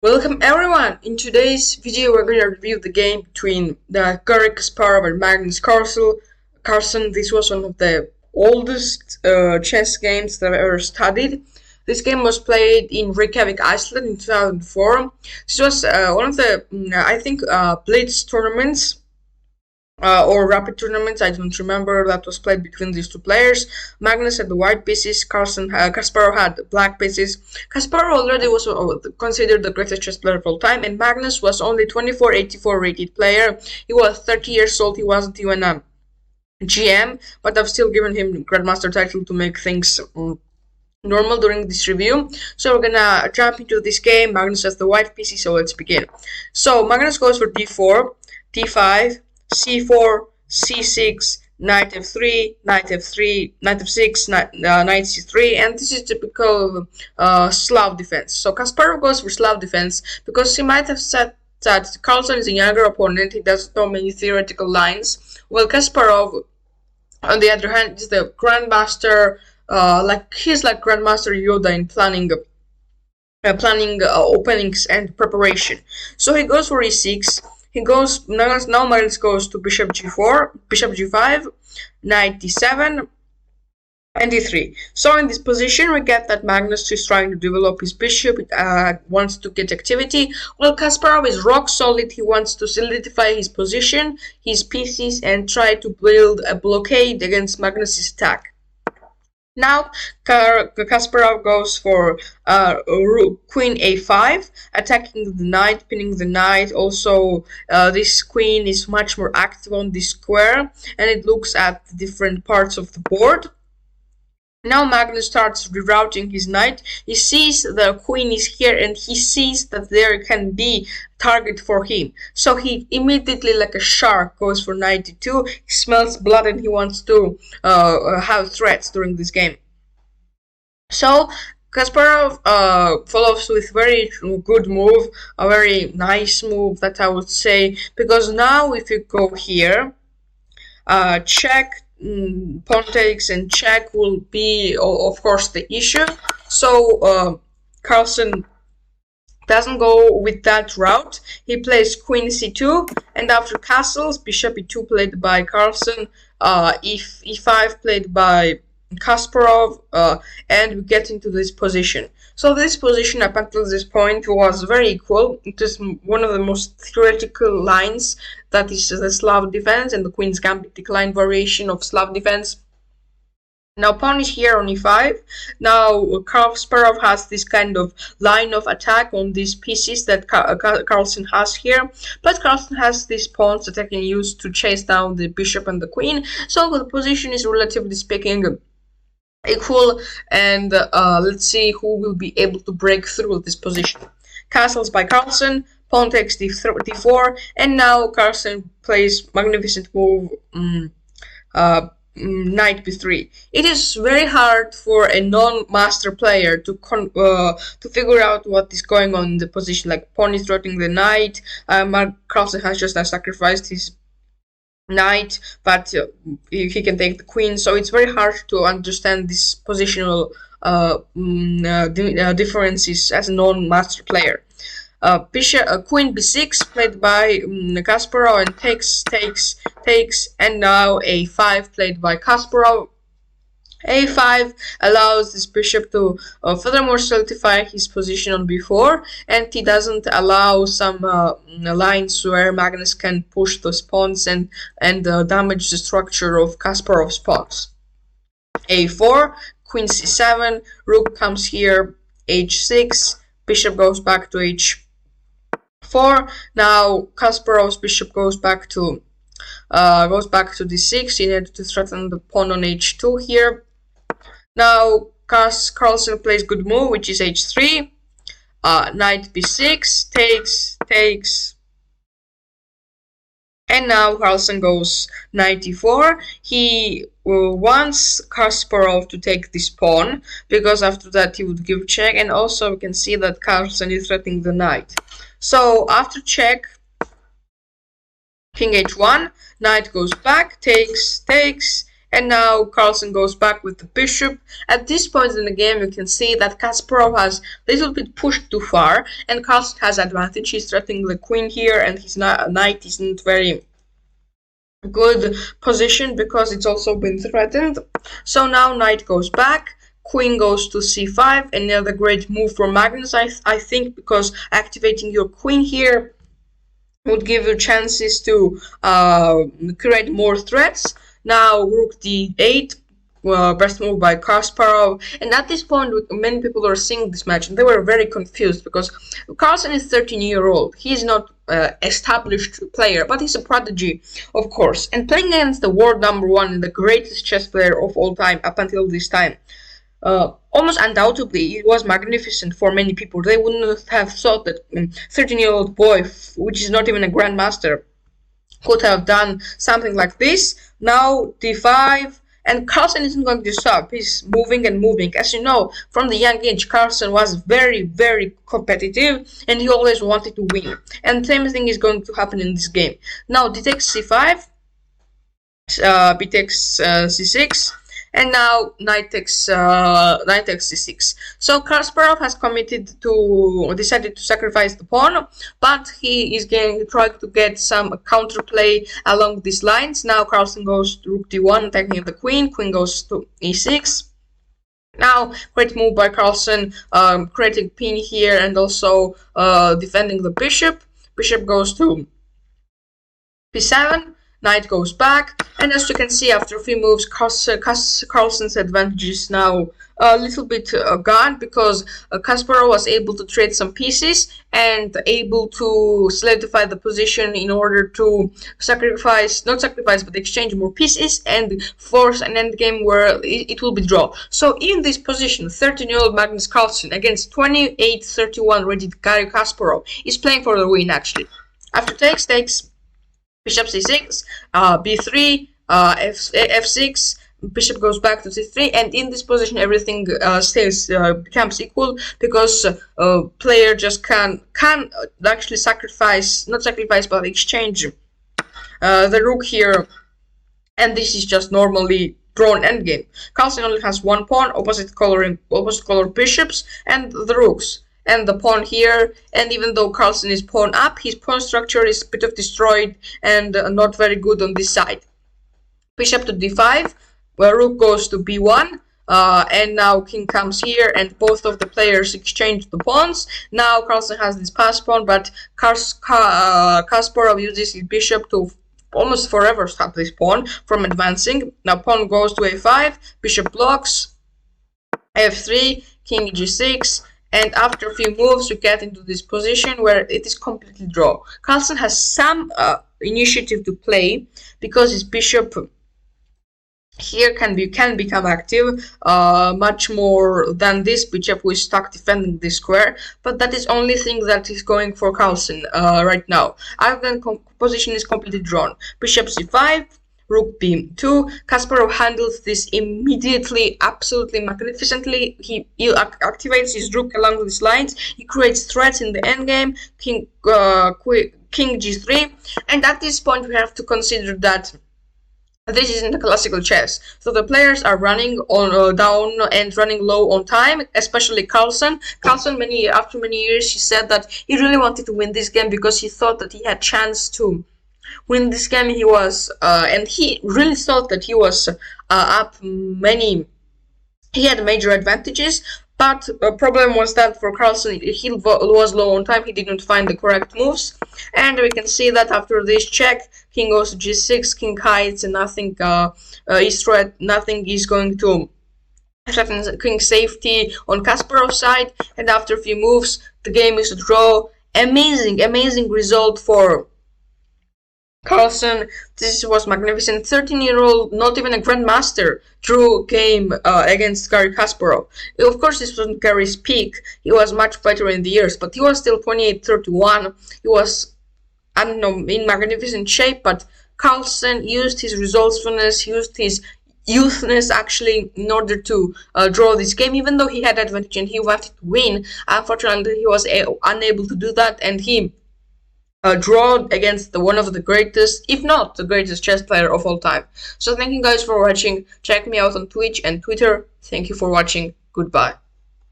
Welcome everyone! In today's video we're going to review the game between the Garry Kasparov and Magnus Carlsen. This was one of the oldest chess games that I've ever studied. This game was played in Reykjavik, Iceland in 2004. This was one of the, Blitz tournaments. Or rapid tournaments, I don't remember, that was played between these two players. Magnus had the white pieces, Kasparov had the black pieces. Kasparov already was considered the greatest chess player of all time, and Magnus was only 2484 rated player. He was 30 years old, he wasn't even a GM, but I've still given him Grandmaster title to make things normal during this review. So we're gonna jump into this game. Magnus has the white pieces, so let's begin. So Magnus goes for d4, d5, c4, c6, knight f3, knight f3, knight f6, knight c3, and this is typical Slav defense. So Kasparov goes for Slav defense because he might have said that Carlsen is a younger opponent, he doesn't know many theoretical lines, while Kasparov, on the other hand, is the grandmaster, he's like Grandmaster Yoda in planning openings and preparation. So he goes for e6. He goes now. Magnus goes to bishop g4, bishop g5, knight d7, and d3. So in this position, we get that Magnus is trying to develop his bishop. Wants to get activity. While Kasparov is rock solid. He wants to solidify his position, his pieces, and try to build a blockade against Magnus's attack. Now Kasparov goes for queen a5, attacking the knight, pinning the knight. Also, this queen is much more active on this square, and it looks at the different parts of the board. Now Magnus starts rerouting his knight. He sees the queen is here, and he sees that there can be target for him. So he immediately, like a shark, goes for knight d2. He smells blood and he wants to have threats during this game. So Kasparov follows with very good move, a very nice move that I would say, because now if you go here, check, pawn takes and check will be of course the issue. So Carlsen doesn't go with that route. He plays queen c2, and after castles, bishop e2 played by Carlsen, e5 played by Kasparov, and we get into this position. So this position up until this point was very equal. It is one of the most theoretical lines, that is the Slav defense and the Queen's Gambit decline variation of Slav defense. Now pawn is here on e5. Now Kasparov has this kind of line of attack on these pieces that Carlsen has here, but Carlsen has these pawns that I can use to chase down the bishop and the queen. So the position is relatively speaking equal, and let's see who will be able to break through this position. Castles by Carlsen, pawn takes d4, and now Carlsen plays magnificent move, knight b3. It is very hard for a non-master player to figure out what is going on in the position. Like pawn is threatening the knight. Carlsen has just sacrificed his knight, but he can take the queen, so it's very hard to understand these positional differences as a non-master player. Queen b6 played by Kasparov, and takes, and now a5 played by Kasparov. a5 allows this bishop to furthermore solidify his position on b4, and he doesn't allow some lines where Magnus can push those pawns and damage the structure of Kasparov's pawns. a4, queen c7, rook comes here, h6, bishop goes back to h4. Now Kasparov's bishop goes back to d6 in order to threaten the pawn on h2 here. Now Carlsen plays good move, which is h3, knight b6, takes, and now Carlsen goes knight d4. He wants Kasparov to take this pawn, because after that he would give check, and also we can see that Carlsen is threatening the knight. So after check, king h1, knight goes back, takes, And now Carlsen goes back with the bishop. At this point in the game, you can see that Kasparov has a little bit pushed too far, and Carlsen has advantage. He's threatening the queen here, and his knight isn't very good position because it's also been threatened. So now knight goes back, queen goes to c5, another great move from Magnus, I think, because activating your queen here would give you chances to create more threats. Now rook d8, best move by Kasparov, and at this point many people are seeing this match and they were very confused because Carlsen is 13-year-old. He is not established player, but he's a prodigy, of course, and playing against the world #1 and the greatest chess player of all time up until this time. Almost undoubtedly, it was magnificent for many people. They wouldn't have thought that 13-year-old boy, which is not even a grandmaster, could have done something like this. Now d5, and Carlsen isn't going to stop. He's moving and moving. As you know, from the young age, Carlsen was very, very competitive, and he always wanted to win. And the same thing is going to happen in this game. Now d takes c5, b takes c6, and now knight takes c6. So Kasparov has decided to sacrifice the pawn, but he is going to try to get some counterplay along these lines. Now Carlsen goes to rook d1, attacking the queen. Queen goes to e6. Now, great move by Carlsen, creating pin here and also defending the bishop. Bishop goes to b7. Knight goes back, and as you can see, after a few moves, Carlsen's advantage is now a little bit gone because Kasparov was able to trade some pieces and able to solidify the position in order to exchange more pieces and force an endgame where it will be draw. So in this position, 13-year-old Magnus Carlsen against 28-31 rated Garry Kasparov is playing for the win actually. After takes, bishop c6, b3, f6, bishop goes back to c3, and in this position everything becomes equal because player just can actually exchange the rook here, and this is just normally drawn endgame. Carlsen only has one pawn, opposite color bishops, and the rooks. And the pawn here, and even though Carlsen is pawn up, his pawn structure is a bit of destroyed and not very good on this side. Bishop to d5, where rook goes to b1, and now king comes here, and both of the players exchange the pawns. Now Carlsen has this pass pawn, but Kasparov uses his bishop to almost forever stop this pawn from advancing. Now pawn goes to a5, bishop blocks, f3, king g6, and after a few moves we get into this position where it is completely draw. Carlsen has some initiative to play because his bishop here can become active much more than this bishop who is stuck defending this square, but that is only thing that is going for Carlsen right now. Other than position is completely drawn. Bishop c5, rook b2. Kasparov handles this immediately, absolutely magnificently. He activates his rook along these lines. He creates threats in the endgame. King g3, and at this point we have to consider that this isn't a classical chess, so the players are running on down and running low on time, especially Carlsen. After many years, he said that he really wanted to win this game because he thought that he had chance to win this game. He was and he really thought that he was up many. He had major advantages, but the problem was that for Carlsen, he was low on time. He didn't find the correct moves, and we can see that after this check, king goes to g6, king hides, and nothing is going to threaten king safety on Kasparov's side. And after a few moves, the game is a draw. Amazing result for Carlsen. This was magnificent. 13-year-old, not even a grandmaster, drew game against Garry Kasparov. Of course, this wasn't Garry's peak. He was much better in the years, but he was still 28-31. He was, I don't know, in magnificent shape, but Carlsen used his resourcefulness, used his youthness actually in order to draw this game, even though he had advantage and he wanted to win. Unfortunately, he was unable to do that, and he draw against one of the greatest, if not the greatest chess player of all time. So thank you guys for watching. Check me out on Twitch and Twitter. Thank you for watching. Goodbye.